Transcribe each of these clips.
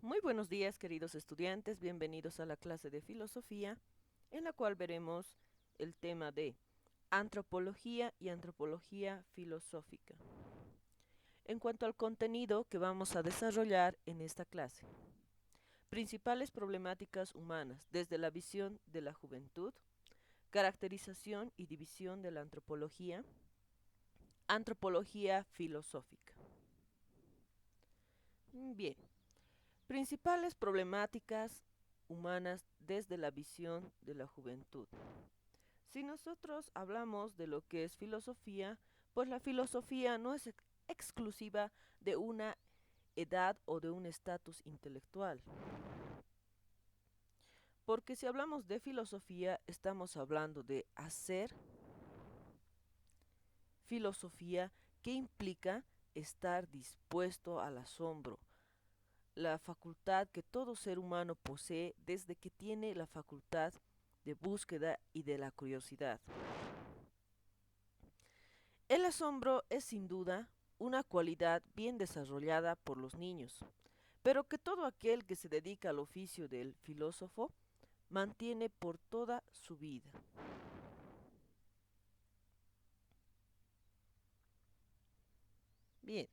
Muy buenos días, queridos estudiantes, bienvenidos a la clase de filosofía, en la cual veremos el tema de antropología y antropología filosófica. En cuanto al contenido que vamos a desarrollar en esta clase, principales problemáticas humanas desde la visión de la juventud, caracterización y división de la antropología, antropología filosófica. Bien. Principales problemáticas humanas desde la visión de la juventud. Si nosotros hablamos de lo que es filosofía, pues la filosofía no es exclusiva de una edad o de un estatus intelectual. Porque si hablamos de filosofía, estamos hablando de hacer filosofía que implica estar dispuesto al asombro, la facultad que todo ser humano posee desde que tiene la facultad de búsqueda y de la curiosidad. El asombro es sin duda una cualidad bien desarrollada por los niños, pero que todo aquel que se dedica al oficio del filósofo mantiene por toda su vida. Bien,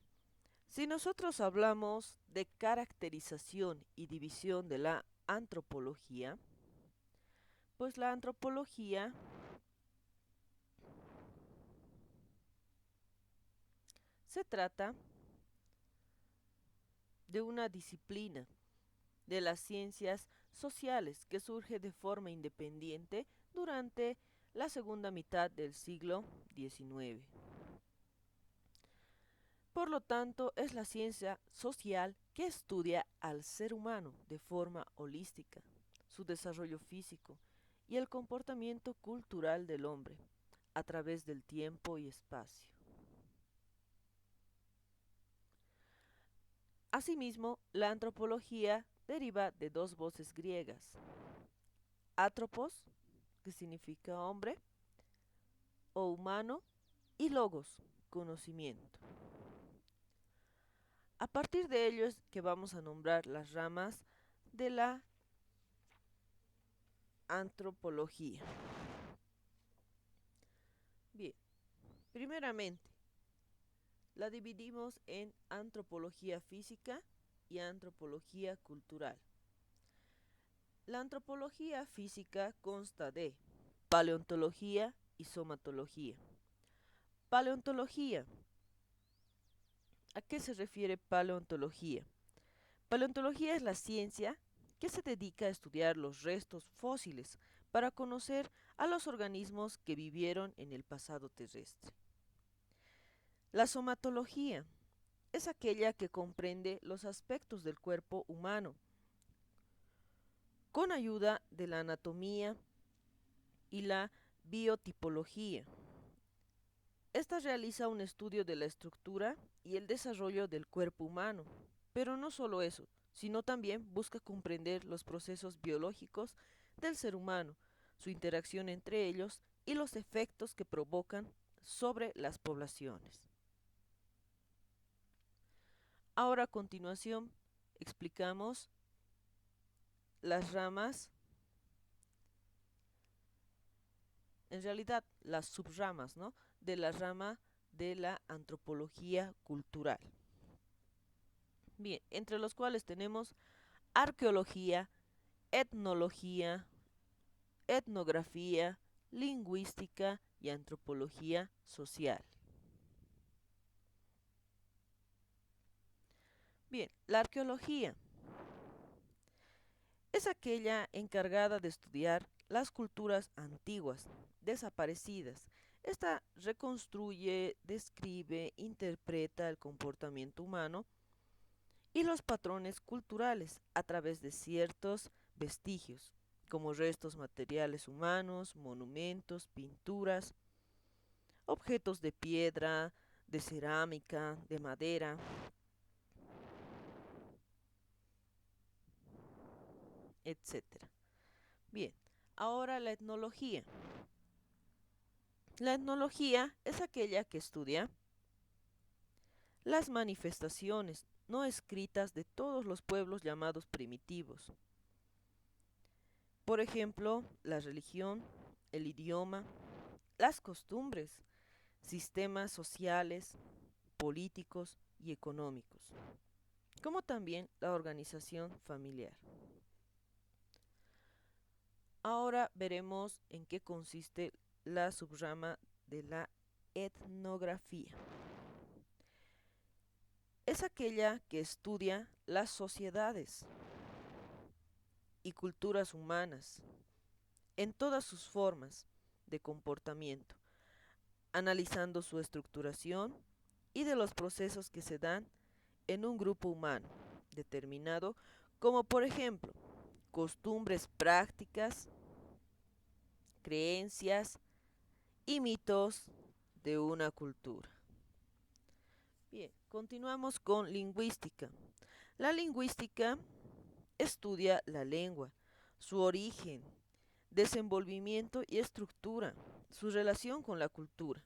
si nosotros hablamos de caracterización y división de la antropología, pues la antropología se trata de una disciplina de las ciencias sociales que surge de forma independiente durante la segunda mitad del siglo XIX. Por lo tanto, es la ciencia social que estudia al ser humano de forma holística, su desarrollo físico y el comportamiento cultural del hombre a través del tiempo y espacio. Asimismo, la antropología deriva de dos voces griegas: atropos, que significa hombre o humano, y logos, conocimiento. A partir de ello es que vamos a nombrar las ramas de la antropología. Bien, primeramente, la dividimos en antropología física y antropología cultural. La antropología física consta de paleontología y somatología. Paleontología. ¿A qué se refiere paleontología? Paleontología es la ciencia que se dedica a estudiar los restos fósiles para conocer a los organismos que vivieron en el pasado terrestre. La somatología es aquella que comprende los aspectos del cuerpo humano con ayuda de la anatomía y la biotipología. Esta realiza un estudio de la estructura y el desarrollo del cuerpo humano, pero no solo eso, sino también busca comprender los procesos biológicos del ser humano, su interacción entre ellos y los efectos que provocan sobre las poblaciones. Ahora a continuación explicamos las ramas, en realidad las subramas, ¿no?, de la rama de la antropología cultural. Bien, entre los cuales tenemos arqueología, etnología, etnografía, lingüística y antropología social. Bien, la arqueología es aquella encargada de estudiar las culturas antiguas, desaparecidas. Esta reconstruye, describe, interpreta el comportamiento humano y los patrones culturales a través de ciertos vestigios, como restos materiales humanos, monumentos, pinturas, objetos de piedra, de cerámica, de madera, etcétera. Bien, ahora la etnología. La etnología es aquella que estudia las manifestaciones no escritas de todos los pueblos llamados primitivos. Por ejemplo, la religión, el idioma, las costumbres, sistemas sociales, políticos y económicos, como también la organización familiar. Ahora veremos en qué consiste la subrama de la etnografía. Es aquella que estudia las sociedades y culturas humanas en todas sus formas de comportamiento, analizando su estructuración y de los procesos que se dan en un grupo humano determinado, como por ejemplo costumbres, prácticas, creencias y mitos de una cultura. Bien, continuamos con lingüística. La lingüística estudia la lengua, su origen, desenvolvimiento y estructura, su relación con la cultura.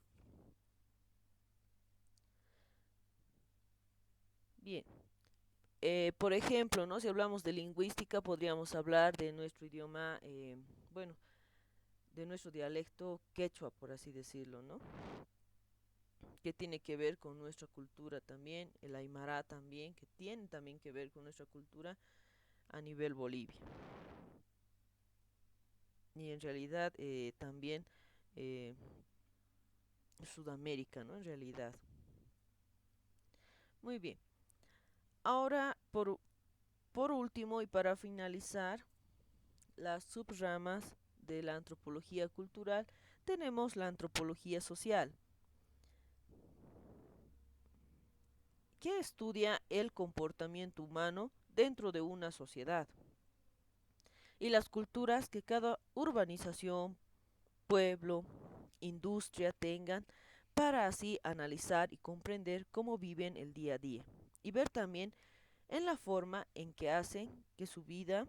Bien, por ejemplo, ¿no? Si hablamos de lingüística, podríamos hablar de nuestro idioma, bueno, de nuestro dialecto quechua, por así decirlo, ¿no? Que tiene que ver con nuestra cultura también, el aymara también, que tiene también que ver con nuestra cultura a nivel Bolivia. Y en realidad también eh, Sudamérica, ¿no? En realidad. Muy bien. Ahora, por último y para finalizar, las subramas de la antropología cultural, tenemos la antropología social, que estudia el comportamiento humano dentro de una sociedad y las culturas que cada urbanización, pueblo, industria tengan para así analizar y comprender cómo viven el día a día y ver también en la forma en que hacen que su vida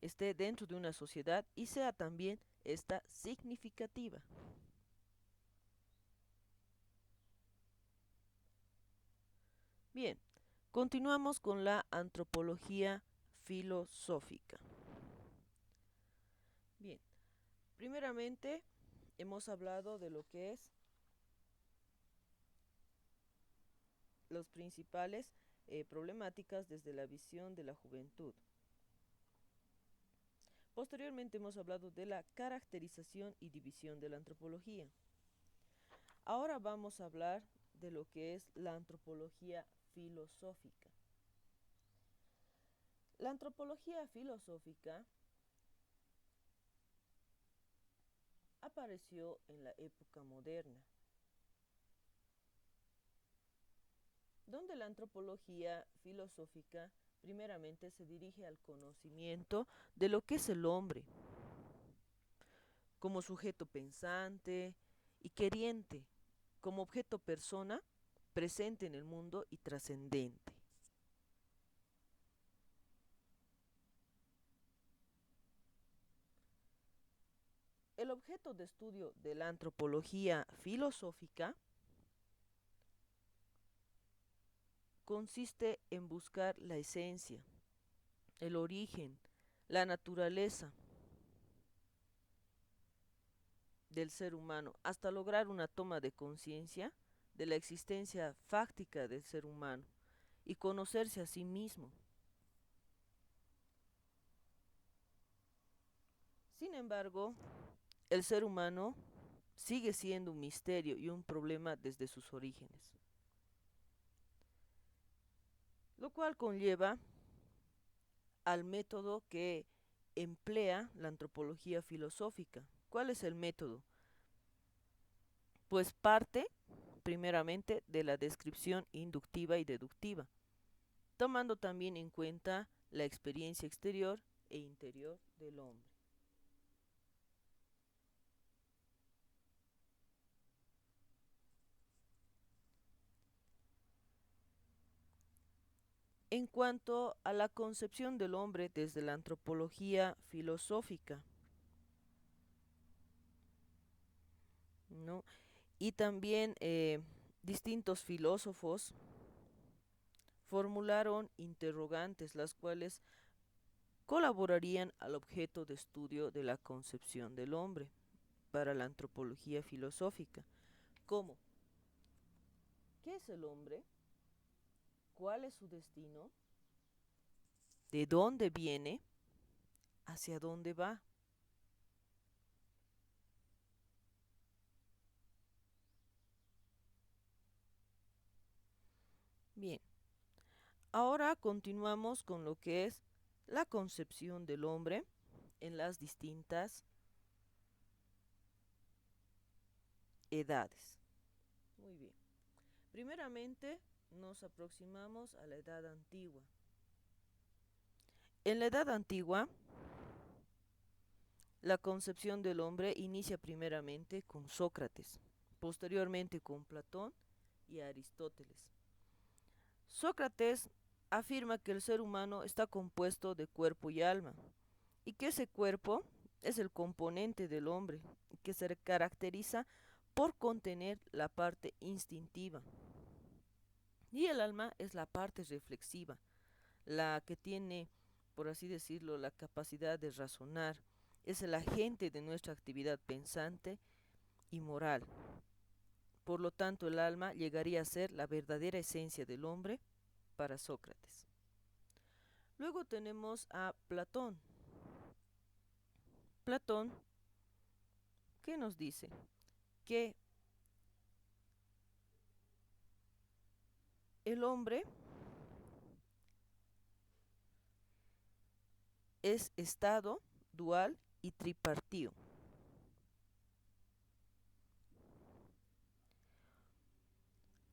esté dentro de una sociedad y sea también esta significativa. Bien, continuamos con la antropología filosófica. Bien, primeramente hemos hablado de lo que es los principales problemáticas desde la visión de la juventud. Posteriormente hemos hablado de la caracterización y división de la antropología. Ahora vamos a hablar de lo que es la antropología filosófica. La antropología filosófica apareció en la época moderna, donde la antropología filosófica primeramente se dirige al conocimiento de lo que es el hombre, como sujeto pensante y queriente, como objeto persona presente en el mundo y trascendente. El objeto de estudio de la antropología filosófica consiste en buscar la esencia, el origen, la naturaleza del ser humano, hasta lograr una toma de conciencia de la existencia fáctica del ser humano y conocerse a sí mismo. Sin embargo, el ser humano sigue siendo un misterio y un problema desde sus orígenes, lo cual conlleva al método que emplea la antropología filosófica. ¿Cuál es el método? Pues parte primeramente de la descripción inductiva y deductiva, tomando también en cuenta la experiencia exterior e interior del hombre. En cuanto a la concepción del hombre desde la antropología filosófica, ¿no? Y también distintos filósofos formularon interrogantes las cuales colaborarían al objeto de estudio de la concepción del hombre para la antropología filosófica, como ¿qué es el hombre? ¿Cuál es su destino? ¿De dónde viene? ¿Hacia dónde va? Bien, ahora continuamos con lo que es la concepción del hombre en las distintas edades. Muy bien. Primeramente nos aproximamos a la edad antigua. En la edad antigua, la concepción del hombre inicia primeramente con Sócrates, posteriormente con Platón y Aristóteles. Sócrates afirma que el ser humano está compuesto de cuerpo y alma, y que ese cuerpo es el componente del hombre, que se caracteriza por contener la parte instintiva, y el alma es la parte reflexiva, la que tiene, por así decirlo, la capacidad de razonar, es el agente de nuestra actividad pensante y moral. Por lo tanto, el alma llegaría a ser la verdadera esencia del hombre para Sócrates. Luego tenemos a Platón. Platón, ¿qué nos dice? Que el hombre es estado, dual y tripartito.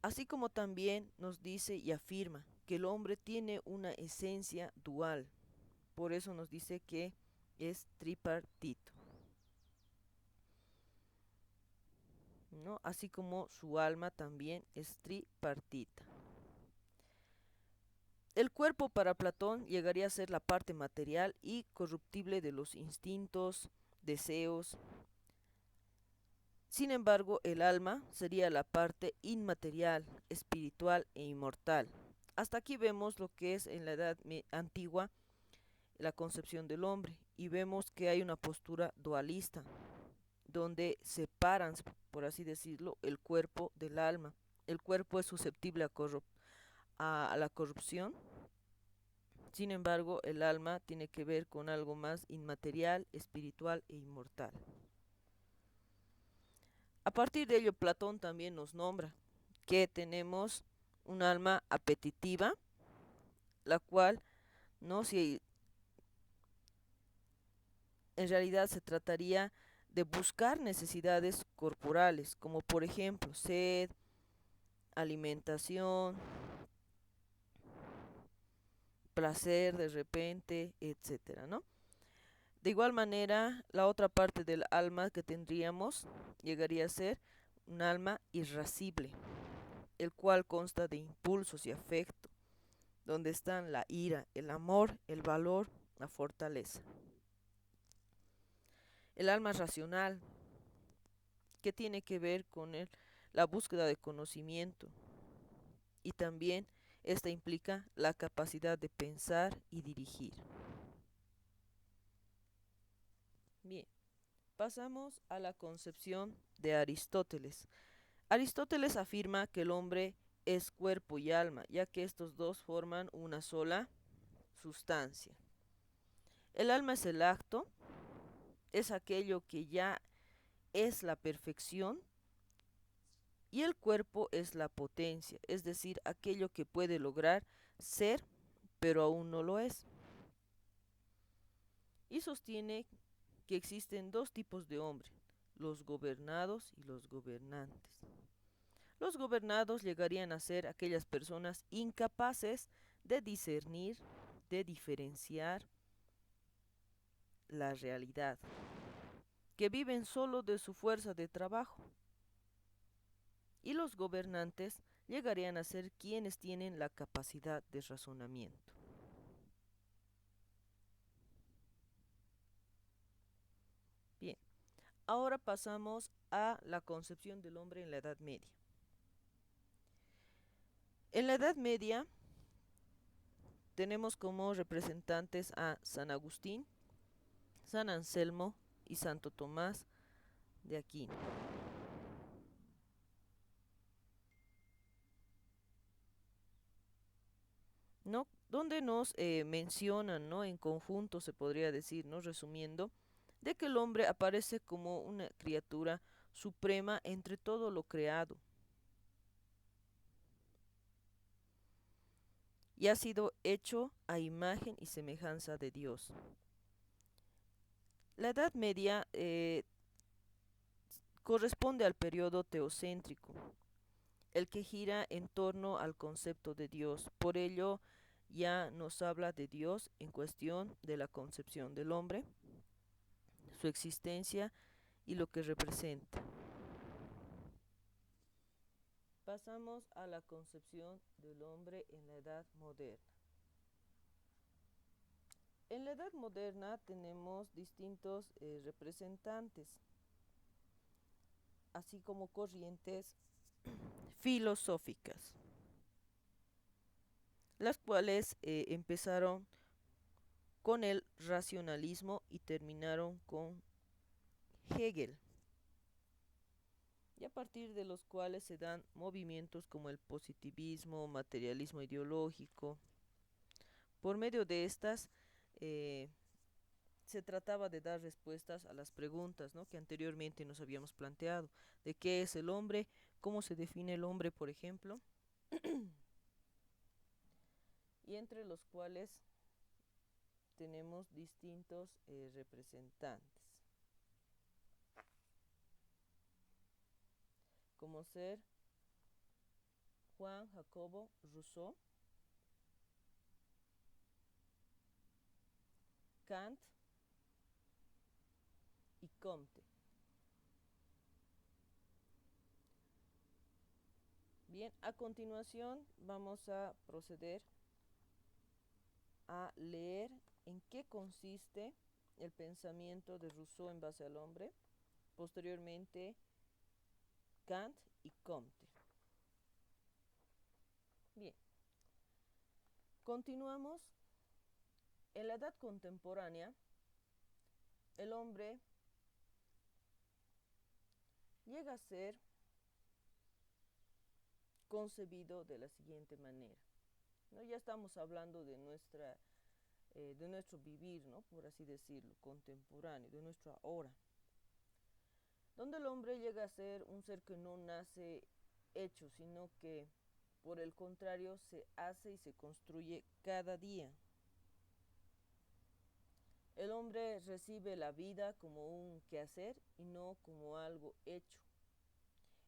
Así como también nos dice y afirma que el hombre tiene una esencia dual. Por eso nos dice que es tripartito, ¿no? Así como su alma también es tripartita. El cuerpo para Platón llegaría a ser la parte material y corruptible de los instintos, deseos. Sin embargo, el alma sería la parte inmaterial, espiritual e inmortal. Hasta aquí vemos lo que es en la edad antigua la concepción del hombre y vemos que hay una postura dualista donde separan, por así decirlo, el cuerpo del alma. El cuerpo es susceptible a la corrupción. Sin embargo, el alma tiene que ver con algo más inmaterial, espiritual e inmortal. A partir de ello, Platón también nos nombra que tenemos un alma apetitiva, la cual no si en realidad se trataría de buscar necesidades corporales, como por ejemplo sed, alimentación, placer de repente, etcétera, ¿no? De igual manera, la otra parte del alma que tendríamos llegaría a ser un alma irascible, el cual consta de impulsos y afecto, donde están la ira, el amor, el valor, la fortaleza. El alma racional, que tiene que ver con la búsqueda de conocimiento, y también esta implica la capacidad de pensar y dirigir. Bien, pasamos a la concepción de Aristóteles. Aristóteles afirma que el hombre es cuerpo y alma, ya que estos dos forman una sola sustancia. El alma es el acto, es aquello que ya es la perfección, y el cuerpo es la potencia, es decir, aquello que puede lograr ser, pero aún no lo es. Y sostiene que existen dos tipos de hombre, los gobernados y los gobernantes. Los gobernados llegarían a ser aquellas personas incapaces de discernir, de diferenciar la realidad, que viven solo de su fuerza de trabajo. Y los gobernantes llegarían a ser quienes tienen la capacidad de razonamiento. Bien, ahora pasamos a la concepción del hombre en la Edad Media. En la Edad Media tenemos como representantes a San Agustín, San Anselmo y Santo Tomás de Aquino, ¿no? Donde nos mencionan, ¿no? En conjunto se podría decir, ¿no? Resumiendo, de que el hombre aparece como una criatura suprema entre todo lo creado y ha sido hecho a imagen y semejanza de Dios. La Edad Media corresponde al periodo teocéntrico, el que gira en torno al concepto de Dios. Por ello, ya nos habla de Dios en cuestión de la concepción del hombre, su existencia y lo que representa. Pasamos a la concepción del hombre en la Edad Moderna. En la Edad Moderna tenemos distintos representantes, así como corrientes filosóficas, las cuales empezaron con el racionalismo y terminaron con Hegel, y a partir de los cuales se dan movimientos como el positivismo, materialismo ideológico. Por medio de estas eh, se trataba de dar respuestas a las preguntas, ¿no? Que anteriormente nos habíamos planteado, de qué es el hombre, cómo se define el hombre, por ejemplo, y entre los cuales tenemos distintos representantes, como ser Juan Jacobo Rousseau, Kant y Comte. Bien, a continuación vamos a proceder a leer en qué consiste el pensamiento de Rousseau en base al hombre, posteriormente Kant y Comte. Bien, continuamos. En la edad contemporánea, el hombre llega a ser concebido de la siguiente manera, ¿no? Ya estamos hablando de nuestro vivir, ¿no? Por así decirlo, contemporáneo, de nuestra hora, donde el hombre llega a ser un ser que no nace hecho, sino que por el contrario se hace y se construye cada día. El hombre recibe la vida como un quehacer y no como algo hecho.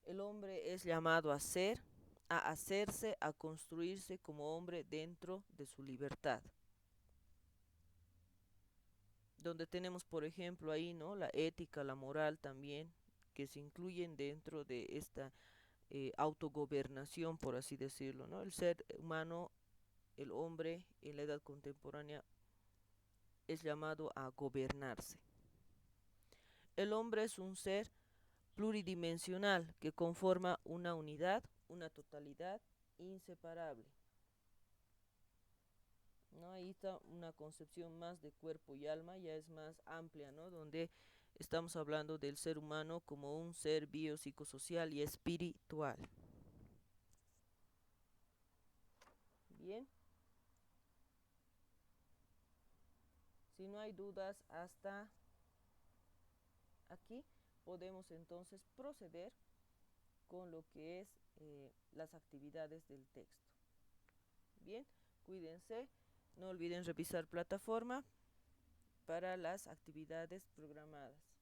El hombre es llamado a ser, a hacerse, a construirse como hombre dentro de su libertad. Donde tenemos, por ejemplo, ahí, ¿no? La ética, la moral también, que se incluyen dentro de esta autogobernación, por así decirlo, ¿no? El ser humano, el hombre en la edad contemporánea es llamado a gobernarse. El hombre es un ser pluridimensional que conforma una unidad, una totalidad inseparable, ¿no? Ahí está una concepción más de cuerpo y alma, ya es más amplia, ¿no? Donde estamos hablando del ser humano como un ser biopsicosocial y espiritual. Bien, si no hay dudas hasta aquí, podemos entonces proceder con lo que es las actividades del texto. Bien, cuídense, no olviden revisar plataforma para las actividades programadas.